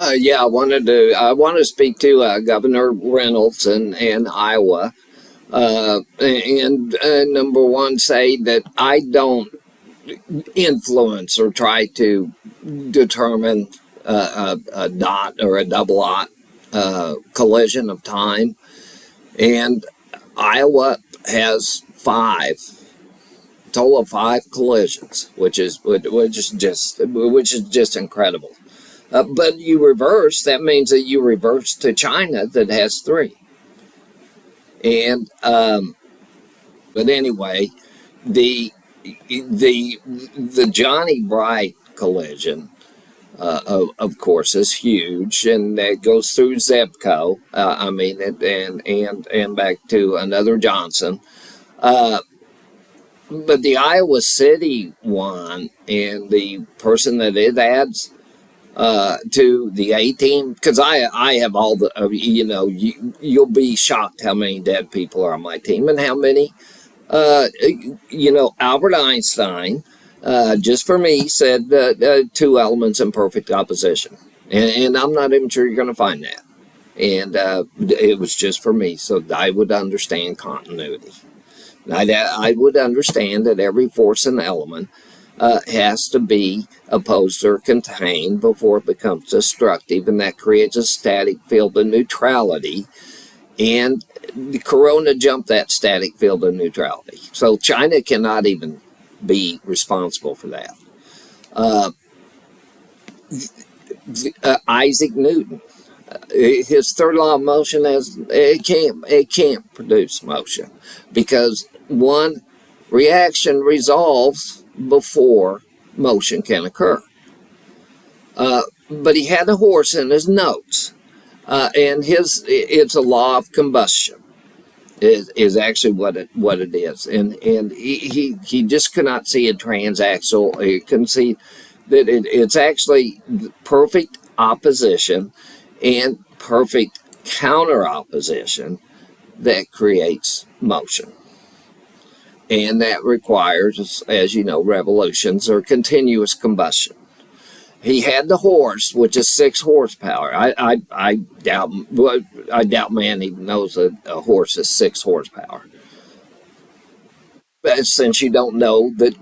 Yeah, I want to speak to Governor Reynolds in Iowa, and number one, say that I don't influence or try to determine a dot or a double dot collision of time, and Iowa has total of five collisions, which is just incredible. But you reverse, that means that you reverse to China that has three. And but anyway, the the Johnny Bright collision, of course, is huge, and that goes through Zebco. And back to another Johnson. Uh, but the Iowa City one and the person that it adds to the A team, because I have all the you'll be shocked how many dead people are on my team and how many Albert Einstein just for me said two elements in perfect opposition, and I'm not even sure you're going to find that, and it was just for me so I would understand continuity. I would understand that every force and element has to be opposed or contained before it becomes destructive, and that creates a static field of neutrality. And the corona jumped that static field of neutrality. So China cannot even be responsible for that. Uh, Isaac Newton, his third law of motion has it can't produce motion because one reaction resolves before motion can occur. But he had a horse in his notes, and it's a law of combustion is actually what it is, and he just could not see a transaxle. He couldn't see that it's actually perfect opposition and perfect counter opposition that creates motion. And that requires, as you know, revolutions or continuous combustion. He had the horse, which is 6 horsepower. I doubt man even knows a horse is 6 horsepower. But since you don't know that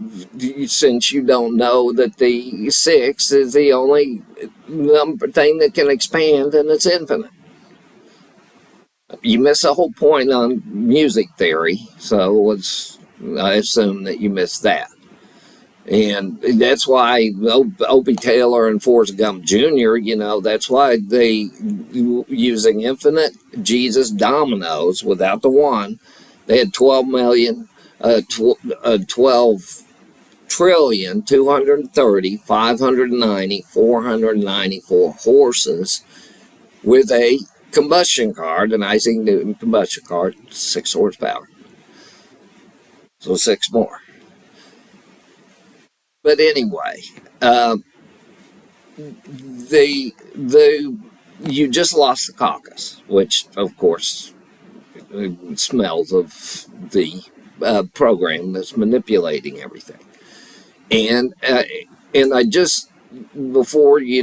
the six is the only number thing that can expand and it's infinite. You miss the whole point on music theory, so I assume that you missed that. And that's why Opie Taylor and Forrest Gump Jr., that's why they, using infinite Jesus dominoes without the one, they had 12 trillion, 230, 590, 494 horses with a combustion card, an Isaac Newton combustion card, 6 horsepower. So 6 more. But anyway, the you just lost the caucus, which of course smells of the program that's manipulating everything. And I just before you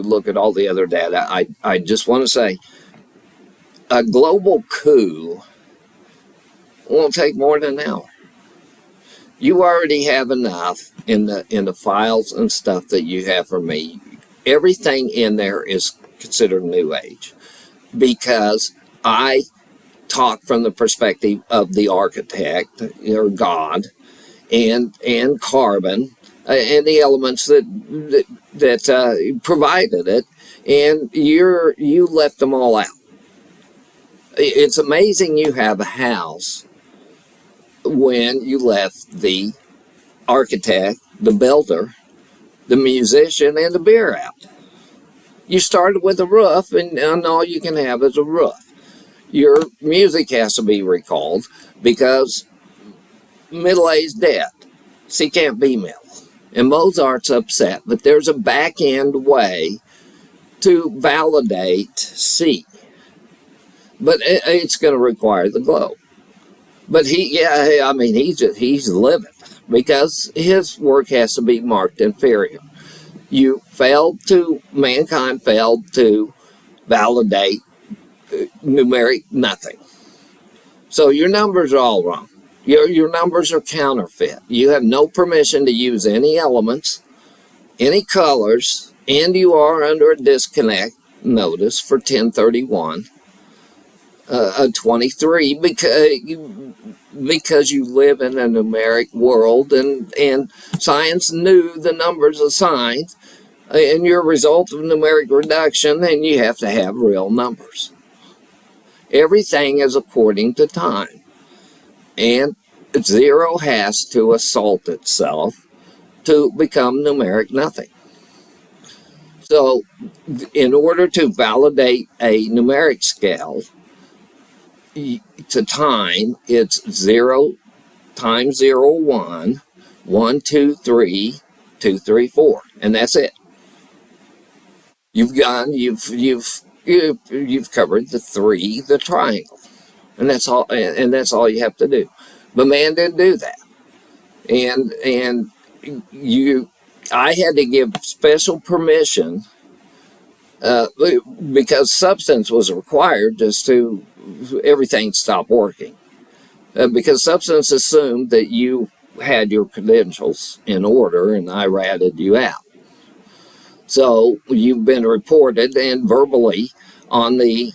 look at all the other data, I just want to say a global coup won't take more than an hour. You already have enough in the files and stuff that you have for me. Everything in there is considered New Age because I talk from the perspective of the architect or God and carbon and the elements that provided it, and you left them all out. It's amazing you have a house when you left the architect, the builder, the musician, and the beer out. You started with a roof, and all you can have is a roof. Your music has to be recalled because Middle A's dead. C can't be metal. And Mozart's upset, but there's a back end way to validate C. But it's going to require the globe. But he's living because his work has to be marked inferior. Mankind failed to validate numeric nothing. So your numbers are all wrong. Your numbers are counterfeit. You have no permission to use any elements, any colors, and you are under a disconnect notice for 1031 23 because you live in a numeric world, and science knew the numbers assigned, and you're a result of numeric reduction, and you have to have real numbers. Everything is according to time, and zero has to assault itself to become numeric nothing. So in order to validate a numeric scale to time, it's 0 times 0, 1, 1, 2, 3, 2, 3, 4, and that's it. You've covered the triangle, and that's all. And that's all you have to do. But man didn't do that, and I had to give special permission because substance was required just to everything stopped working. Because substance assumed that you had your credentials in order, and I ratted you out. So you've been reported, and verbally on the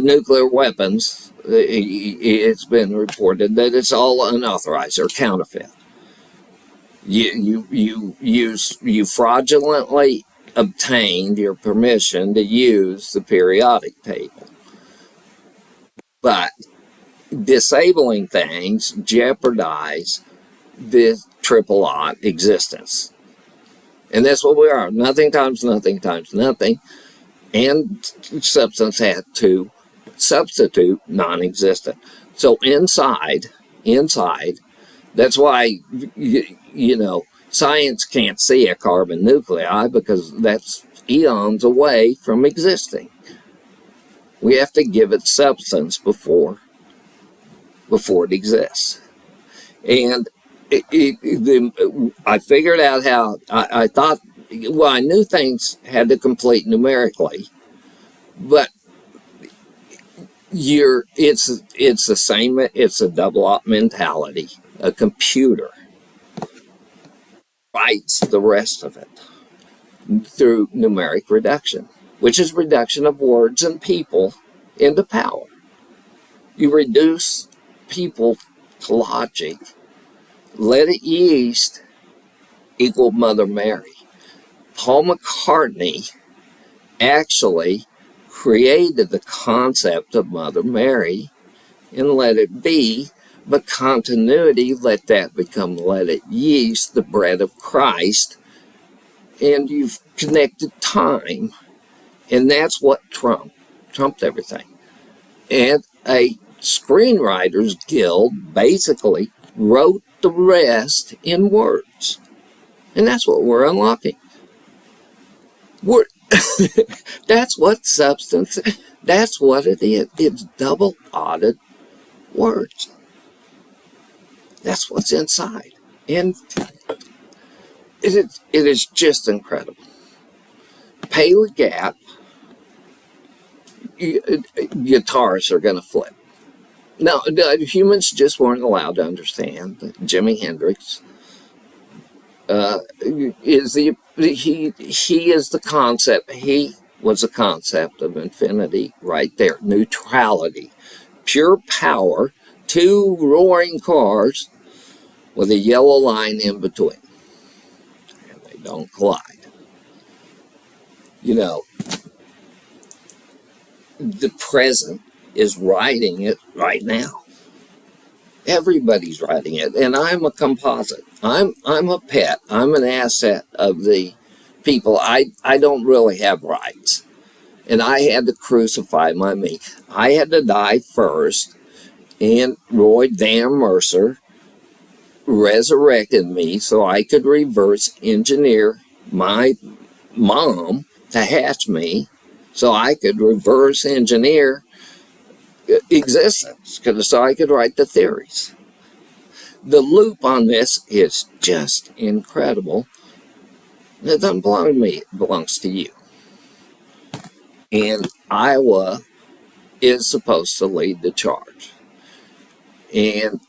nuclear weapons, it's been reported that it's all unauthorized or counterfeit. You fraudulently obtained your permission to use the periodic table, but disabling things jeopardize the triple ought existence. And that's what we are. Nothing times nothing times nothing. And substance had to substitute non-existent. So inside, that's why, science can't see a carbon nuclei, because that's eons away from existing. We have to give it substance before it exists. And I figured out how I thought. Well, I knew things had to complete numerically, but it's the same. It's a double op mentality. A computer writes the rest of it through numeric reduction, which is reduction of words and people into power. You reduce people to logic. Let it yeast equal Mother Mary. Paul McCartney actually created the concept of Mother Mary and let it be, but continuity, let that become let it yeast, the bread of Christ, and you've connected time, and that's what trumped everything. And a screenwriters guild basically wrote the rest in words. And that's what we're unlocking. That's what substance, that's what it is. It's double-oughted words. That's what's inside. And it is just incredible. Pay the gap, guitars are going to flip. Now, humans just weren't allowed to understand that Jimi Hendrix is the concept. He was the concept of infinity right there. Neutrality, pure power, two roaring cars with a yellow line in between, and they don't collide. The present is writing it right now. Everybody's writing it, and I'm a composite. I'm a pet. I'm an asset of the people. I don't really have rights, and I had to crucify my me. I had to die first, and Roy Dan Mercer resurrected me so I could reverse engineer my mom to hatch me, so I could reverse engineer existence, so I could write the theories. The loop on this is just incredible. It doesn't belong to me, it belongs to you. And Iowa is supposed to lead the charge. And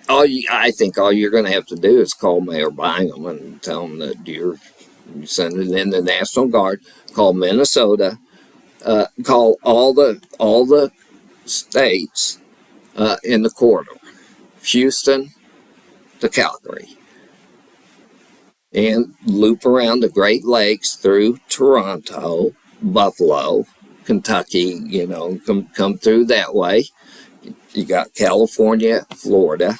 I think all you're going to have to do is call Mayor Bynum and tell him that you're sending in the National Guard. Call Minnesota. Call all the states in the corridor, Houston to Calgary, and loop around the Great Lakes through Toronto, Buffalo, Kentucky. Come through that way. You got California, Florida,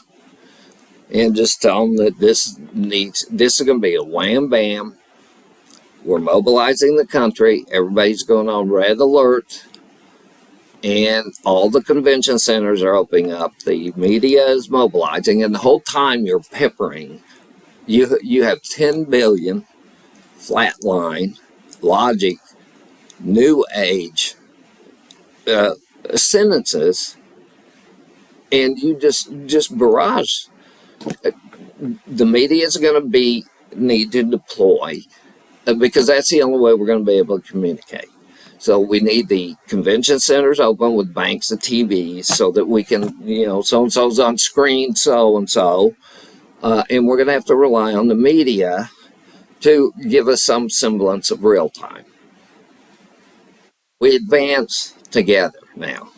and just tell them that this is going to be a wham bam. We're mobilizing the country. Everybody's going on red alert, and all the convention centers are opening up. The media is mobilizing, and the whole time you're peppering. You have 10 billion flatline logic, new age sentences, and you just barrage. The media is going to need to deploy because that's the only way we're going to be able to communicate. So we need the convention centers open with banks of TVs so that we can, so-and-so's on screen, so-and-so. And we're going to have to rely on the media to give us some semblance of real time. We advance together now.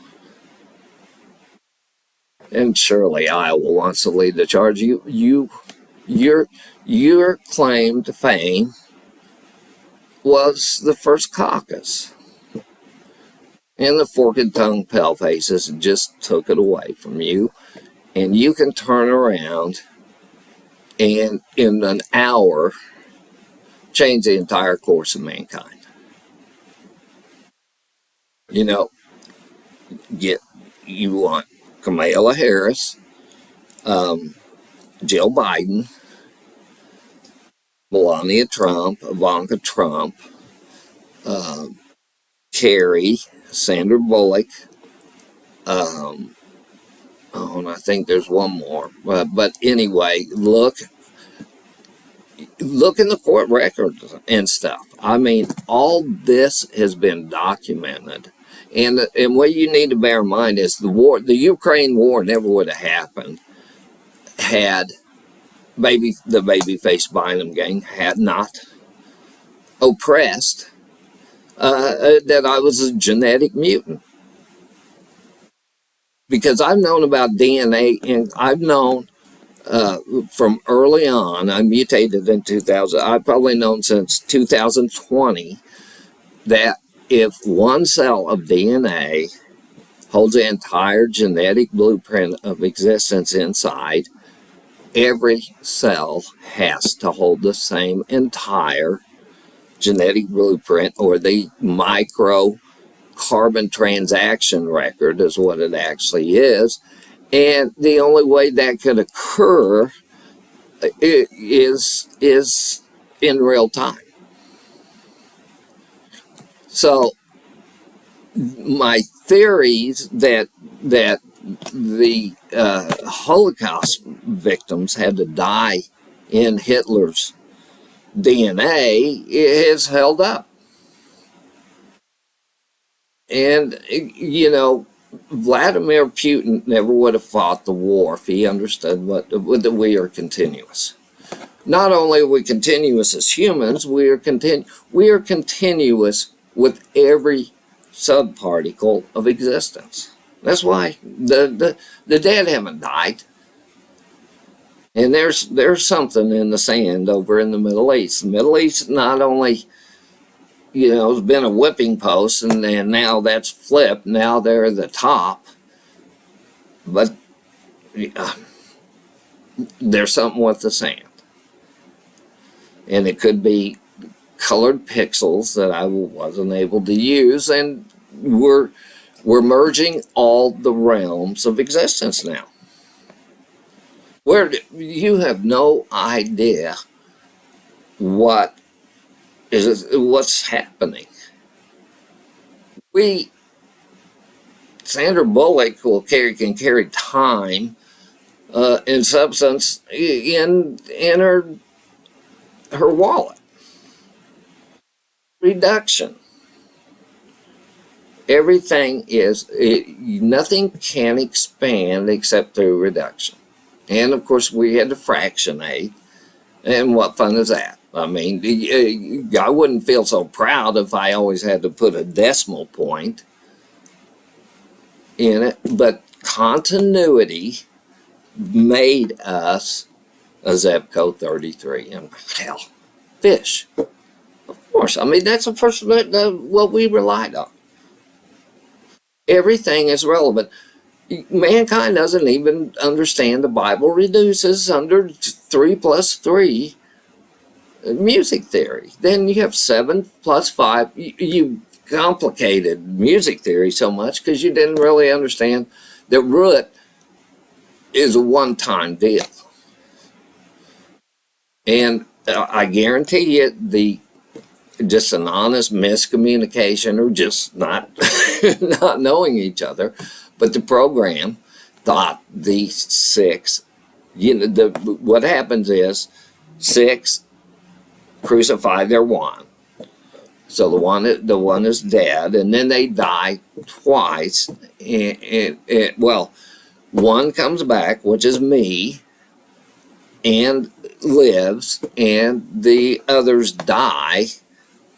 And surely Iowa wants to lead the charge. Your claim to fame was the first caucus. And the forked tongue palefaces just took it away from you. And you can turn around and in an hour change the entire course of mankind. You want Kamala Harris, Jill Biden, Melania Trump, Ivanka Trump, Kerry, Sandra Bullock, and I think there's one more. But anyway, look in the court records and stuff. I mean, all this has been documented. And what you need to bear in mind is the Ukraine war never would have happened had the babyface Bynum gang had not oppressed that I was a genetic mutant. Because I've known about DNA, and I've known from early on. I mutated in 2000. I've probably known since 2020 that if one cell of DNA holds the entire genetic blueprint of existence inside, every cell has to hold the same entire genetic blueprint, or the micro carbon transaction record is what it actually is. And the only way that could occur is in real time. So my theories that the Holocaust victims had to die in Hitler's DNA is held up. And, Vladimir Putin never would have fought the war if he understood that we are continuous. Not only are we continuous as humans, we are continuous with every subparticle of existence. That's why the dead haven't died. And there's something in the sand over in the Middle East. The Middle East not only has been a whipping post, and now that's flipped. Now they're the top. But there's something with the sand. And it could be colored pixels that I wasn't able to use. And we're merging all the realms of existence now. Where you have no idea what's happening. Sandra Bullock can carry time and substance in her her wallet. Reduction. Everything nothing can expand except through reduction. And of course, we had to fractionate. And what fun is that? I mean, I wouldn't feel so proud if I always had to put a decimal point in it. But continuity made us a Zebco 33. And hell, fish. Of course. I mean, that's the first what we relied on. Everything is relevant. Mankind doesn't even understand the Bible reduces under 3 plus 3 music theory. Then you have 7 plus 5. You complicated music theory so much because you didn't really understand that root is a one-time deal. And I guarantee you, just an honest miscommunication or just not not knowing each other, but the program thought the 6, what happens is 6 crucify their one. So the one is dead, and then they die twice. Well, one comes back, which is me, and lives, and the others die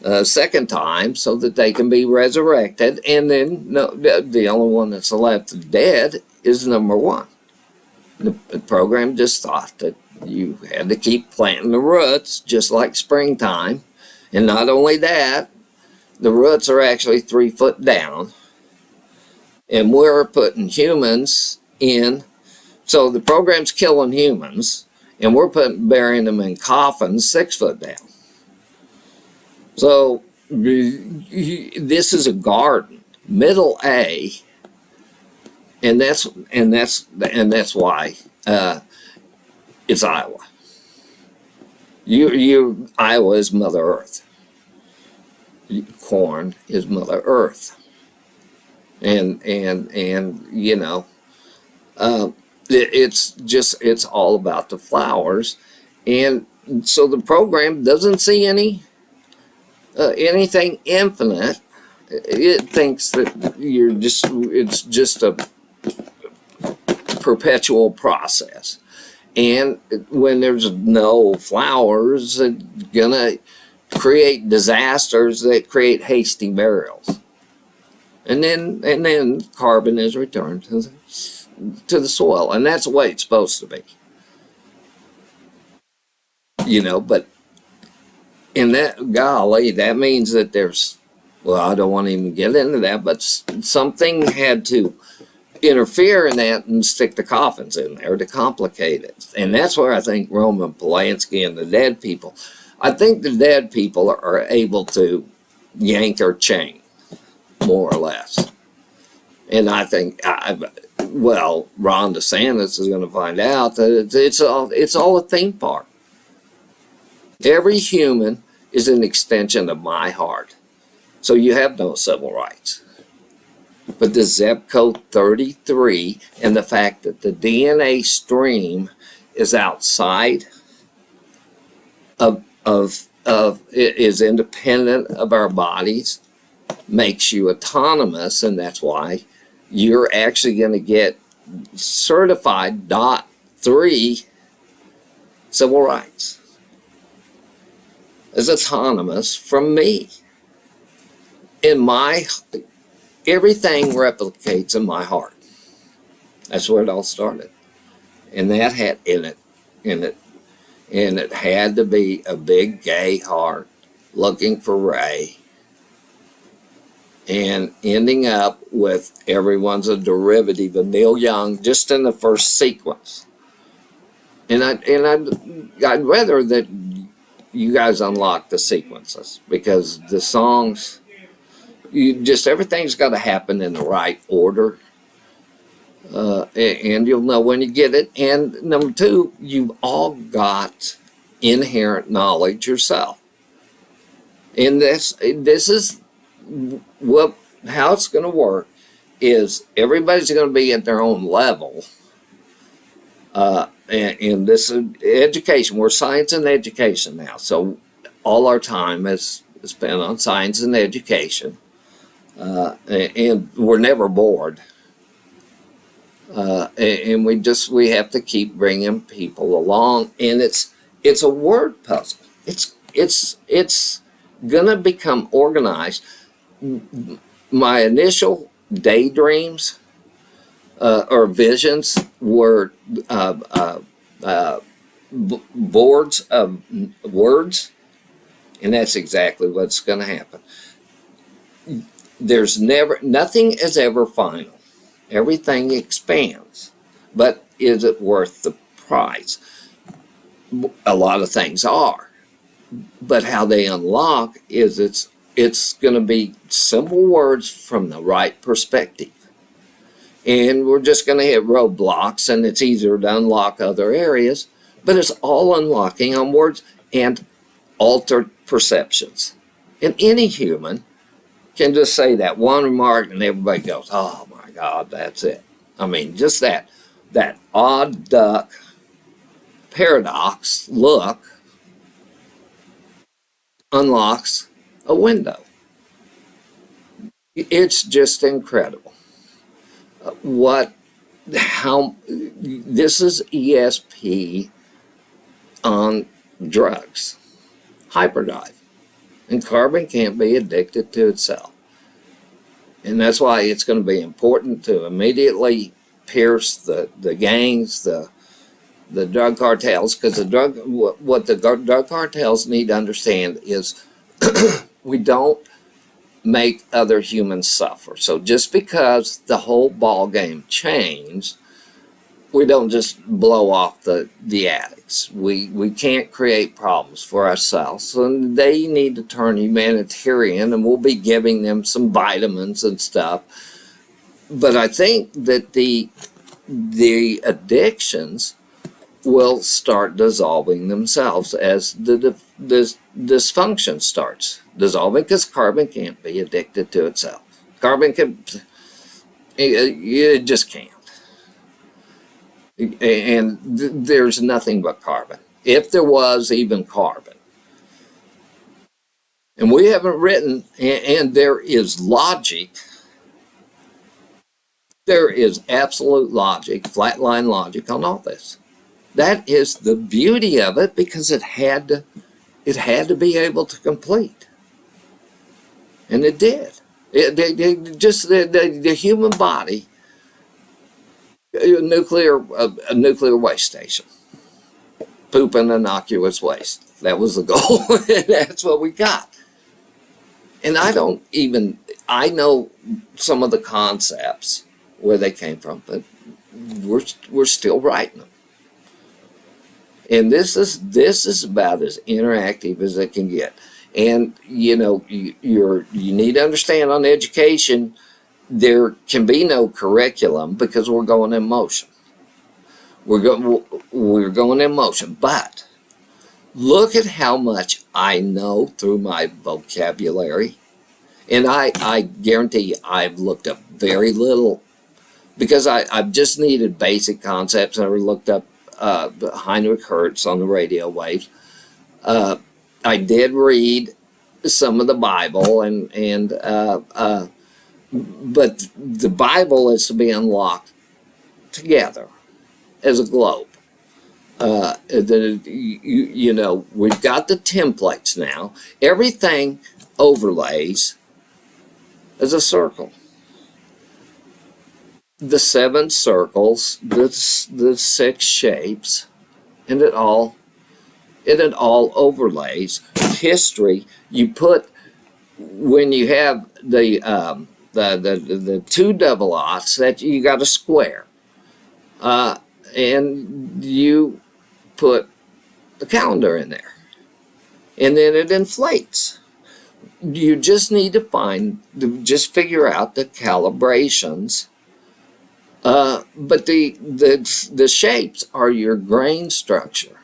a second time so that they can be resurrected. And then the only one that's left dead is number 1. The program just thought that you had to keep planting the roots just like springtime. And not only that, the roots are actually 3 foot down. And we're putting humans in. So the program's killing humans, and we're burying them in coffins 6 foot down. So this is a garden, middle A, and that's why it's Iowa. Iowa is Mother Earth. Corn is Mother Earth, and it's all about the flowers, and so the program doesn't see anything infinite. It thinks that it's just a perpetual process. And when there's no flowers, it's gonna create disasters that create hasty burials. And then carbon is returned to the soil. And that's the way it's supposed to be. But in that, golly, that means that there's, well, I don't want to even get into that, but something had to interfere in that and stick the coffins in there to complicate it. And that's where I think Roman Polanski and the dead people, I think the dead people are able to yank or chain, more or less. And I think, Ron DeSantis is going to find out that it's all a theme park. Every human is an extension of my heart. So you have no civil rights. But the Zebco 33 and the fact that the DNA stream is outside is independent of our bodies makes you autonomous, and that's why you're actually going to get certified .3 civil rights as autonomous from me. Everything replicates in my heart. That's where it all started. And that had and it had to be a big gay heart looking for Ray and ending up with everyone's a derivative of Neil Young just in the first sequence. And I'd rather that you guys unlock the sequences, because the songs, everything's got to happen in the right order, and you'll know when you get it. And number 2, you've all got inherent knowledge yourself, and this is how it's going to work. Is everybody's going to be at their own level, and this is education. We're science and education now, so all our time is spent on science and education, and we're never bored. And we have to keep bringing people along, and it's a word puzzle. It's gonna become organized. My initial daydreams or visions were boards of words, and that's exactly what's going to happen. There's nothing is ever final. Everything expands, but is it worth the price? A lot of things are, but how they unlock is it's going to be simple words from the right perspective. And we're just going to hit roadblocks, and it's easier to unlock other areas, but it's all unlocking on words and altered perceptions. And any human can just say that one remark, and everybody goes, "Oh my God, that's it." I mean, just that odd duck paradox look unlocks a window. It's just incredible. How this is ESP on drugs, hyperdrive, and carbon can't be addicted to itself, and that's why it's going to be important to immediately pierce the gangs, the drug cartels, because what the drug cartels need to understand is we don't make other humans suffer. So just because the whole ball game changed, we don't just blow off the addicts. We can't create problems for ourselves. So they need to turn humanitarian, and we'll be giving them some vitamins and stuff. But I think that the addictions will start dissolving themselves as the dysfunction starts dissolving, because carbon can't be addicted to itself. It just can't. And there's nothing but carbon. If there was even carbon. And we haven't written, and there is logic. There is absolute logic, flatline logic on all this. That is the beauty of it, because it had to be able to complete. And it did. The human body, a nuclear waste station, pooping innocuous waste. That was the goal. That's what we got. And I know some of the concepts where they came from, but we're still writing them. And this is about as interactive as it can get. And you need to understand, on education, there can be no curriculum because we're going in motion. We're going in motion. But look at how much I know through my vocabulary. And I guarantee you I've looked up very little, because I've just needed basic concepts. I looked up Heinrich Hertz on the radio waves. I did read some of the Bible, but the Bible is to be unlocked together as a globe. We've got the templates now. Everything overlays as a circle. The 7 circles, the 6 shapes, and it all overlays history. You put, when you have the 2 double aughts, that you got a square, and you put the calendar in there, and then it inflates. You just need to figure out the calibrations. But the shapes are your grain structure,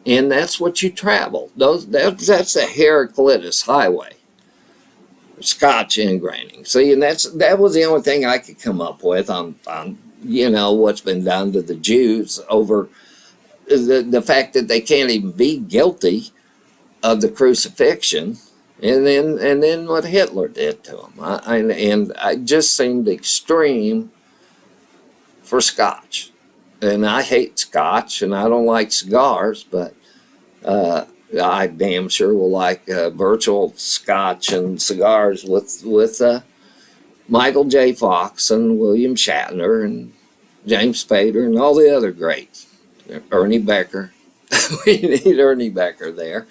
and that's what you travel. That's the Heraclitus Highway, Scotch ingraining. See, and that was the only thing I could come up with on what's been done to the Jews over the fact that they can't even be guilty of the crucifixion, and then what Hitler did to them. And I just seemed extreme for Scotch. And I hate Scotch, and I don't like cigars, but I damn sure will like virtual Scotch and cigars with Michael J. Fox and William Shatner and James Spader and all the other greats. Ernie Becker. We need Ernie Becker there.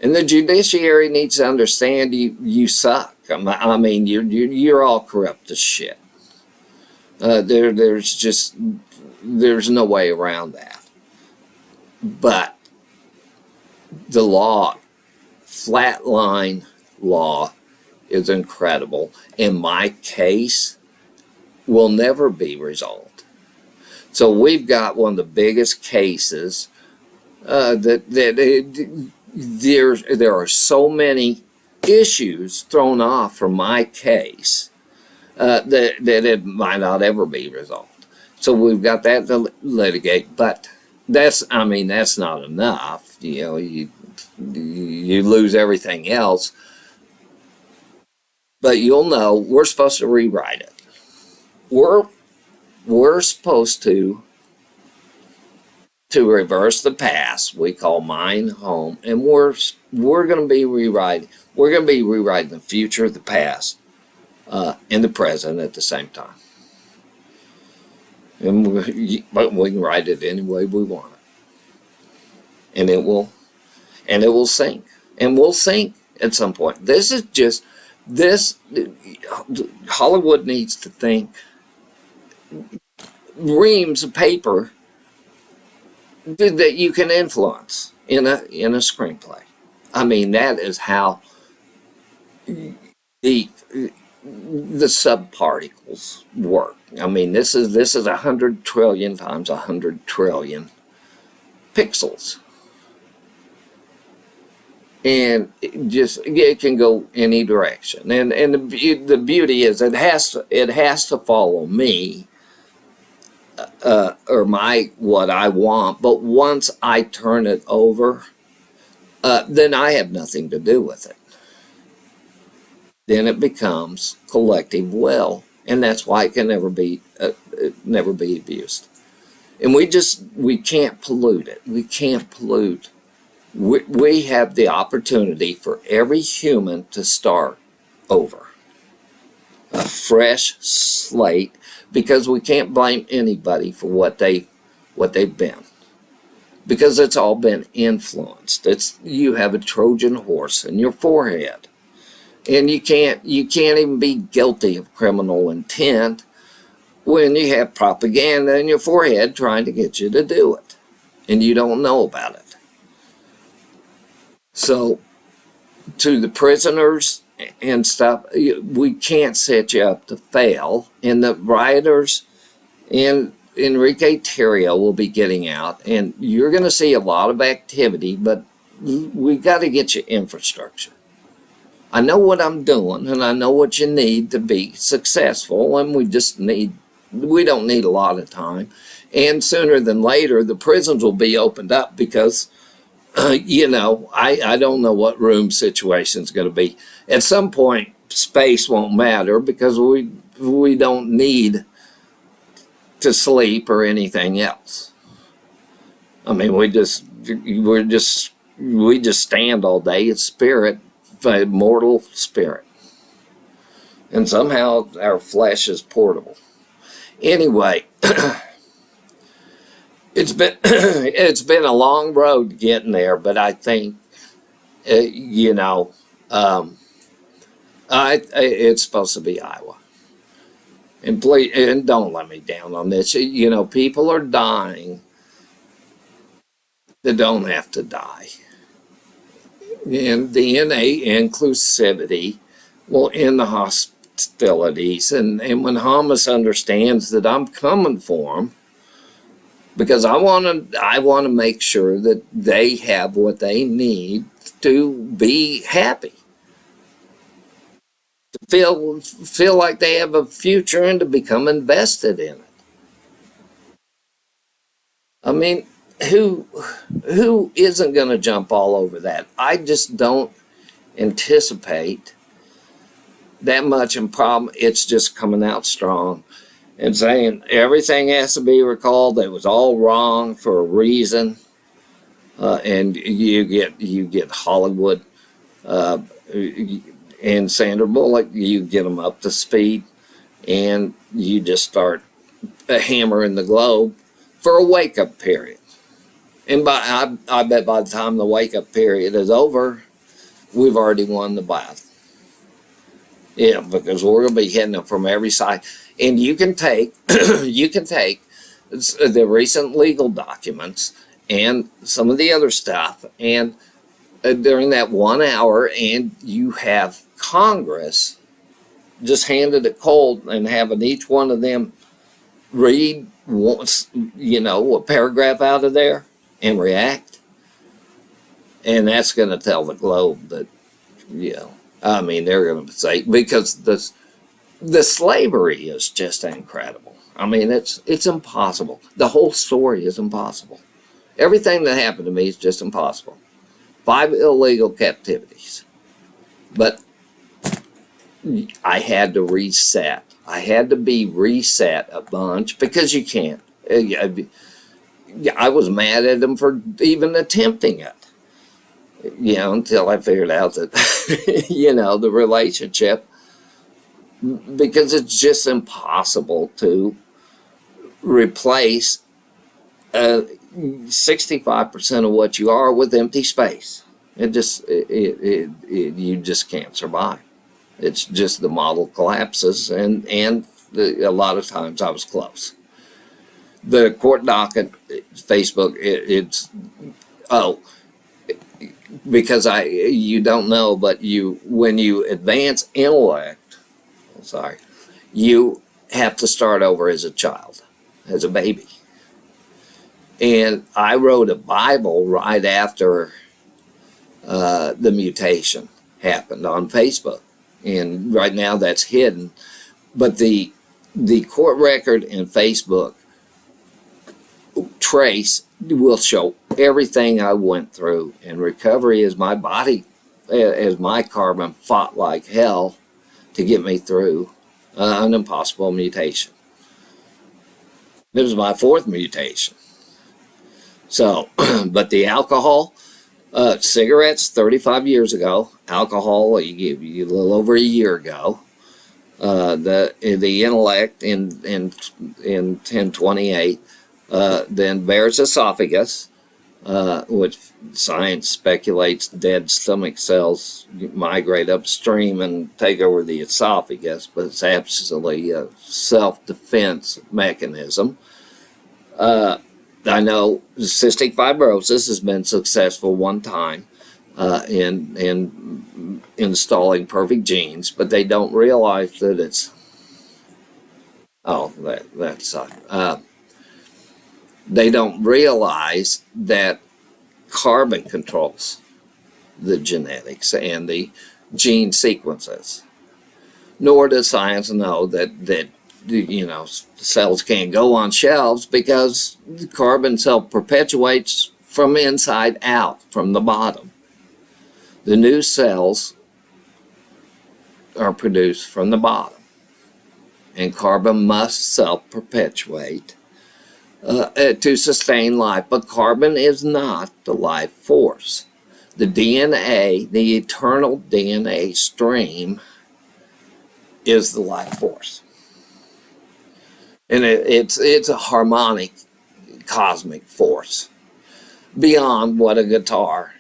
And the judiciary needs to understand you suck. I mean, you're all corrupt as shit. There's no way around that. But the law, flatline law, is incredible. And my case will never be resolved. So we've got one of the biggest cases there are so many issues thrown off from my case that it might not ever be resolved. So we've got that to litigate, but that's not enough. You lose everything else, but you'll know we're supposed to rewrite it. We're supposed to reverse the past. We call mine home, and we're going to be rewriting. We're going to be rewriting the future, the past, and the present at the same time. But we can write it any way we want it, and it will sink, and we'll sink at some point. Hollywood needs to think reams of paper that you can influence in a screenplay. I mean, that is how the subparticles work. I mean, this is 100 trillion times 100 trillion pixels, and it can go any direction. And the beauty is it has to follow me. Or what I want, but once I turn it over, then I have nothing to do with it. Then it becomes collective will, and that's why it can never be abused. And we can't pollute it. We can't pollute. We have the opportunity for every human to start over, a fresh slate. Because we can't blame anybody for what they've been, because it's all been influenced. You have a Trojan horse in your forehead, and you can't even be guilty of criminal intent when you have propaganda in your forehead trying to get you to do it, and you don't know about it. So, to the prisoners and stuff, we can't set you up to fail. And the rioters and Enrique Tarrio will be getting out, and you're going to see a lot of activity, but we've got to get you infrastructure. I know what I'm doing, and I know what you need to be successful, and we don't need a lot of time. And sooner than later, the prisons will be opened up because I don't know what room situation is going to be. At some point, space won't matter because we don't need to sleep or anything else. I mean, we just stand all day. It's spirit, mortal spirit, and somehow our flesh is portable. Anyway. It's been a long road getting there, but I think it's supposed to be Iowa. And please, and don't let me down on this. People are dying that don't have to die, and the innate inclusivity will end the hostilities. And when Hamas understands that I'm coming for them. Because I want to make sure that they have what they need to be happy, to feel like they have a future and to become invested in it. I mean, who who isn't going to jump all over that? I just don't anticipate that much in problem. It's just coming out strong and saying everything has to be recalled. It was all wrong for a reason, and you get Hollywood and Sandra Bullock. You get them up to speed, and you just start hammering the globe for a wake up period. And I bet by the time the wake up period is over, we've already won the battle. Yeah, because we're going to be hitting them from every side. And you can take the recent legal documents and some of the other stuff, and during that 1 hour, and you have Congress just handed it cold and having each one of them read once, a paragraph out of there and react. And that's going to tell the globe that, they're going to say, because the slavery is just incredible. I mean, it's impossible. The whole story is impossible. Everything that happened to me is just impossible. 5 illegal captivities. But I had to reset. I had to be reset a bunch because you can't. I was mad at them for even attempting it. Until I figured out that, the relationship, because it's just impossible to replace 65% of what you are with empty space. You just can't survive. It's just the model collapses, and a lot of times I was close. The court docket, Facebook, because you don't know, but when you advance intellect, you have to start over as a child, as a baby. And I wrote a Bible right after the mutation happened on Facebook. And right now that's hidden. But the court record and Facebook trace will show everything I went through. And recovery is my body, as my carbon fought like hell to get me through an impossible mutation. It was my 4th mutation. So, but the alcohol, cigarettes 35 years ago, alcohol a little over a year ago, the intellect in 1028, then Barrett's esophagus, which science speculates dead stomach cells migrate upstream and take over the esophagus, but it's absolutely a self-defense mechanism. I know cystic fibrosis has been successful one time in installing perfect genes, but they don't realize that it's that sucked. They don't realize that carbon controls the genetics and the gene sequences. Nor does science know that cells can't go on shelves because the carbon cell perpetuates from inside out, from the bottom. The new cells are produced from the bottom, and carbon must self-perpetuate to sustain life, but carbon is not the life force. The DNA, the eternal DNA stream, is the life force. And it's a harmonic cosmic force beyond what a guitar,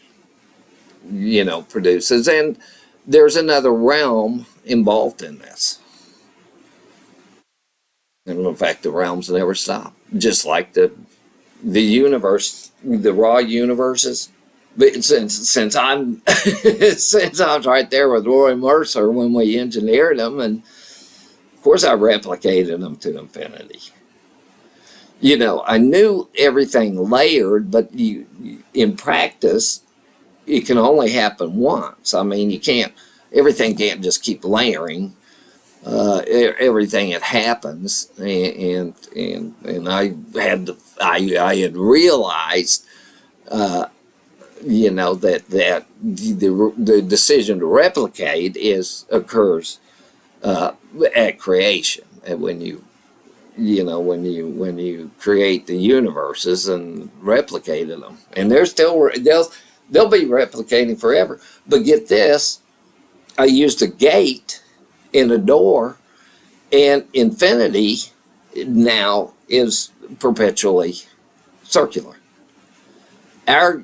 produces. And there's another realm involved in this. And in fact, the realms never stop. Just like the universe, the raw universes. But since I'm since I was right there with Roy Mercer when we engineered them, and of course I replicated them to infinity. I knew everything layered, but in practice, it can only happen once. I mean, everything can't just keep layering. everything that happens, and I had realized, that the decision to replicate occurs at creation, and when you create the universes and replicated them, and they'll be replicating forever. But get this, I used a gate in a door, and infinity now is perpetually circular. Our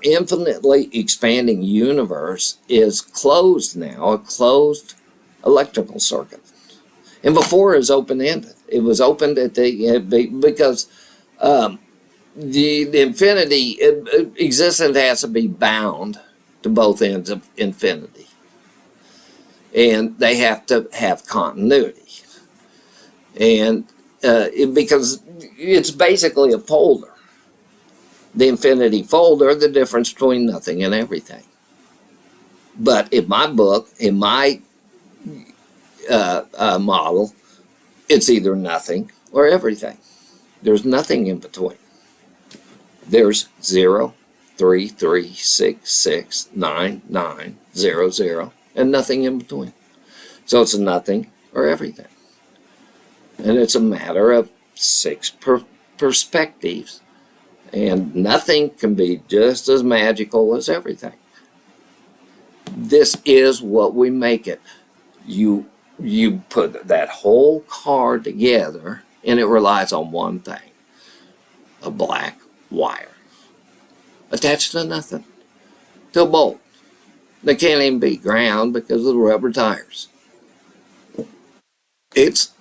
infinitely expanding universe is closed now, a closed electrical circuit. And before it was open-ended. It was opened because the infinity existence has to be bound to both ends of infinity, and they have to have continuity. And because it's basically a folder, the infinity folder, the difference between nothing and everything. But in my book, in my model, it's either nothing or everything. There's nothing in between. There's 0, 3, 3, 6, 6, 9, 9, 0, 0, and nothing in between. So it's nothing or everything. And it's a matter of 6 perspectives. And nothing can be just as magical as everything. This is what we make it. You put that whole card together, and it relies on one thing: a black wire attached to nothing, to a bolt. They can't even be ground because of the rubber tires. It's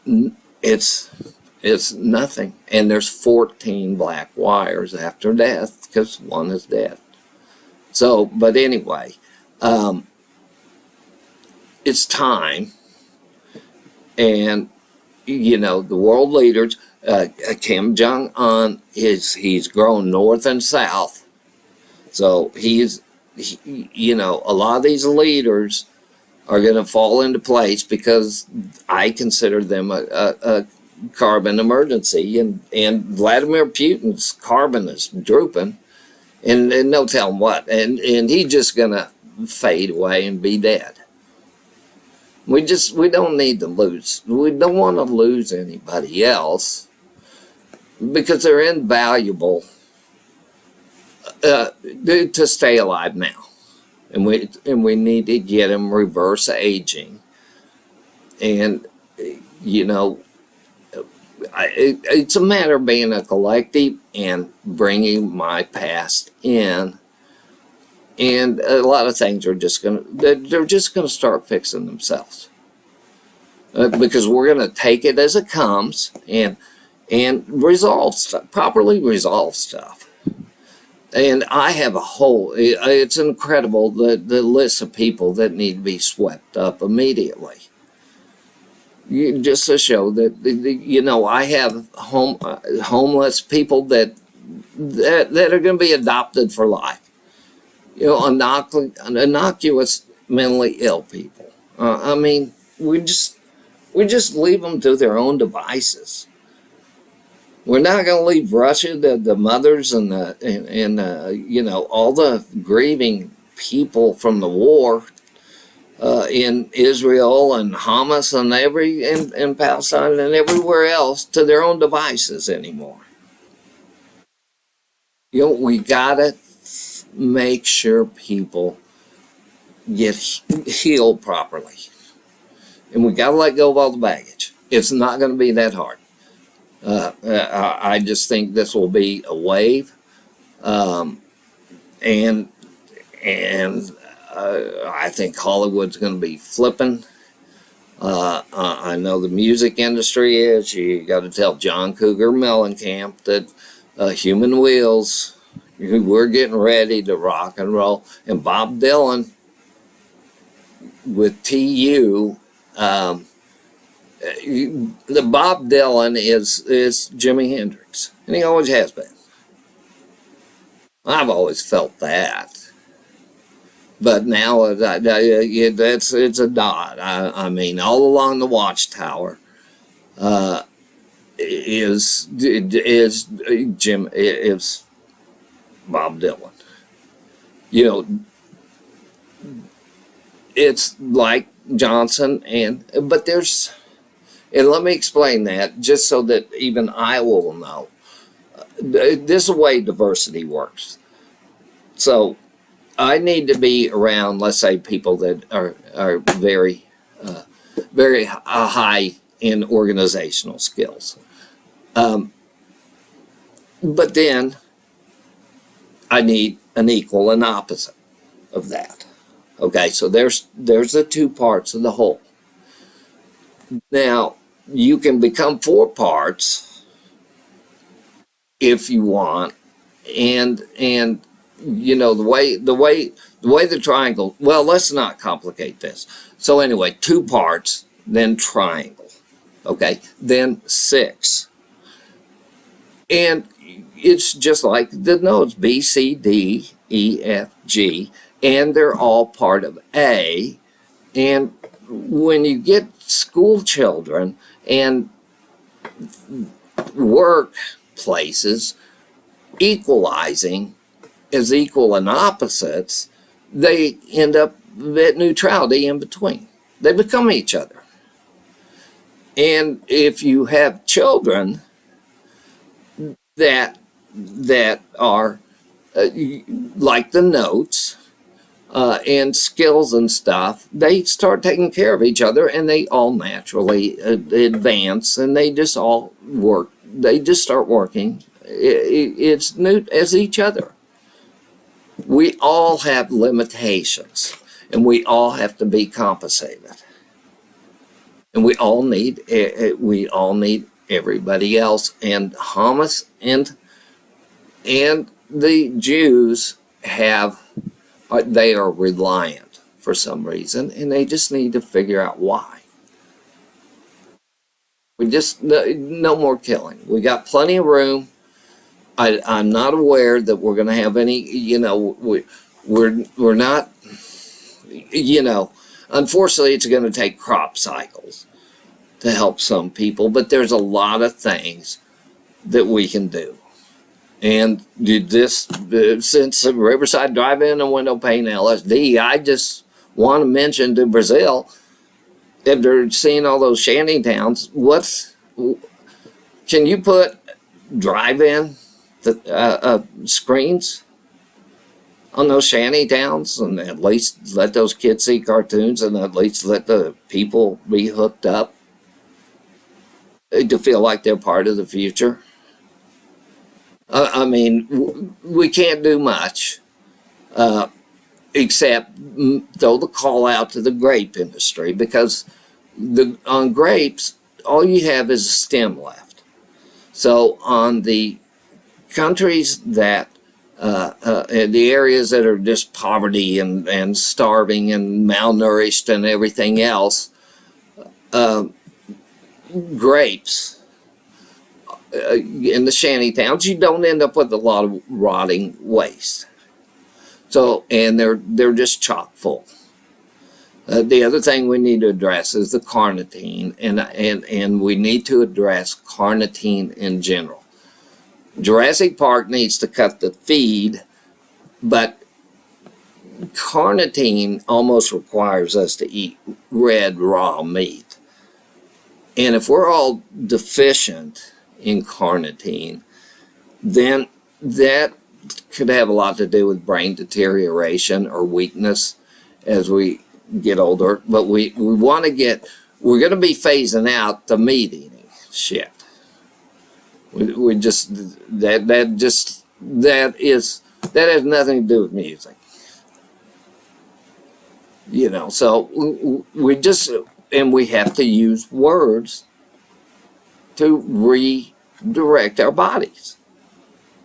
nothing, and there's 14 black wires after death because one is dead. So, but anyway, it's time. And, the world leaders, Kim Jong-un, he's grown north and south. So a lot of these leaders are going to fall into place because I consider them a carbon emergency. And Vladimir Putin's carbon is drooping, and no telling what. And he's just going to fade away and be dead. We don't need to lose. We don't want to lose anybody else because they're invaluable to stay alive now. And we need to get them reverse aging. And, it's a matter of being a collective and bringing my past in. And a lot of things they're just going to start fixing themselves, because we're going to take it as it comes and properly resolve stuff. And I have it's incredible the list of people that need to be swept up immediately. Just to show that I have homeless people that are going to be adopted for life. Innocuous mentally ill people. We just leave them to their own devices. We're not going to leave Russia, the mothers and all the grieving people from the war in Israel and Hamas and in Palestine and everywhere else to their own devices anymore. We gotta make sure people get healed properly, and we gotta let go of all the baggage. It's not going to be that hard. I just think this will be a wave, and I think Hollywood's going to be flipping. I know the music industry is. You got to tell John Cougar Mellencamp that Human Wheels, we're getting ready to rock and roll. And Bob Dylan with TU, the Bob Dylan is Jimi Hendrix, and he always has been. I've always felt that. But now it's a dot. I mean, all along the watchtower is Jim is Bob Dylan. You know, it's like Johnson, but there's, and let me explain that just so that even I will know. This is the way diversity works. So I need to be around, let's say, people that are very, very high in organizational skills. But then I need an equal and opposite of that. Okay, so there's the two parts of the whole. Now you can become four parts if you want, and you know the triangle. Well, let's not complicate this. So anyway, two parts, then triangle. Okay, then six, and it's just like the notes B, C, D, E, F, G, and they're all part of A. And when you get school children and workplaces equalizing as equal and opposites, they end up at neutrality in between. They become each other. And if you have children that are like the notes and skills and stuff, they start taking care of each other, and they all naturally advance, and they just all work. They just start working. It's new as each other. We all have limitations, and we all have to be compensated, and we all need everybody else. And Hamas and the Jews they are reliant for some reason, and they just need to figure out why. We just no more killing. We got plenty of room. I'm not aware that we're going to have any. You know, we're not. You know, unfortunately, it's going to take crop cycles to help some people, but there's a lot of things that we can do. And this, since Riverside Drive-In and Window Pane LSD, I just want to mention to Brazil, if they're seeing all those shanty towns, can you put drive-in screens on those shanty towns, and at least let those kids see cartoons, and at least let the people be hooked up to feel like they're part of the future? I mean, we can't do much except throw the call out to the grape industry, because on grapes, all you have is a stem left. So on the countries that, the areas that are just poverty and starving and malnourished and everything else, grapes, in the shanty towns, you don't end up with a lot of rotting waste. So, and they're just chock full. The other thing we need to address is the carnitine, and we need to address carnitine in general. Jurassic Park needs to cut the feed, but carnitine almost requires us to eat red raw meat. And if we're all deficient in carnitine, then that could have a lot to do with brain deterioration or weakness as we get older. But we're going to be phasing out the meat eating shit. We just that has nothing to do with music. You know, so we have to use words to redirect our bodies.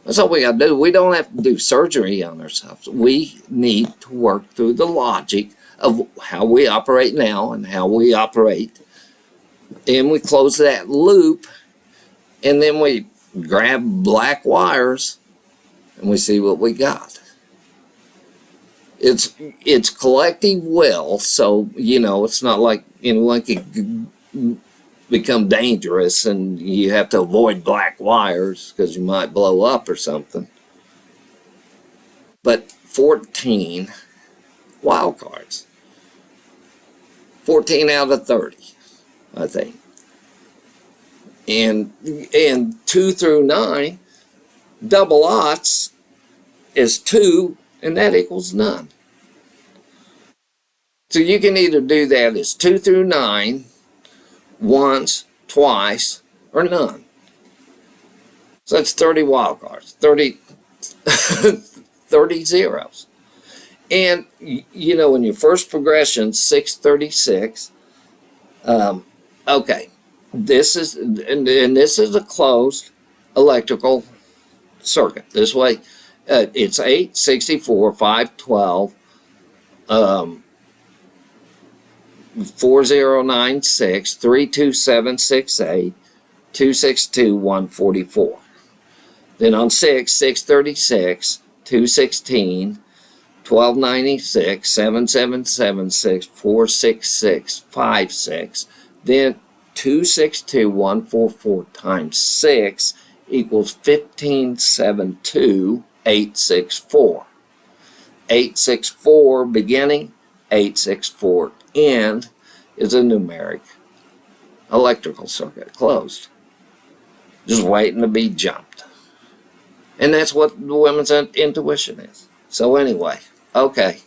That's all we got to do. We don't have to do surgery on ourselves. We need to work through the logic of how we operate now and how we operate. And we close that loop, and then we grab black wires and we see what we got. It's collective will, so it's not like anyone could become dangerous and you have to avoid black wires because you might blow up or something. But 14 wild cards, 14 out of 30, I think. And 2 through 9, double odds is 2, and that equals none. So you can either do that as 2 through 9, once, twice, or none. So that's 30 wild cards, 30, 30 zeros. And, in your first progression, 636, okay, this is a closed electrical circuit. This way, it's 8, 64, 512, 4096, 32768, 262, 144. Then on 6, 636, 216, 1296, 7776, 466, 56. Then 262, 144 times 6 equals 1572, 864. 864 beginning, 864 end is a numeric electrical circuit closed, just waiting to be jumped. And that's what the women's intuition is. So anyway, okay.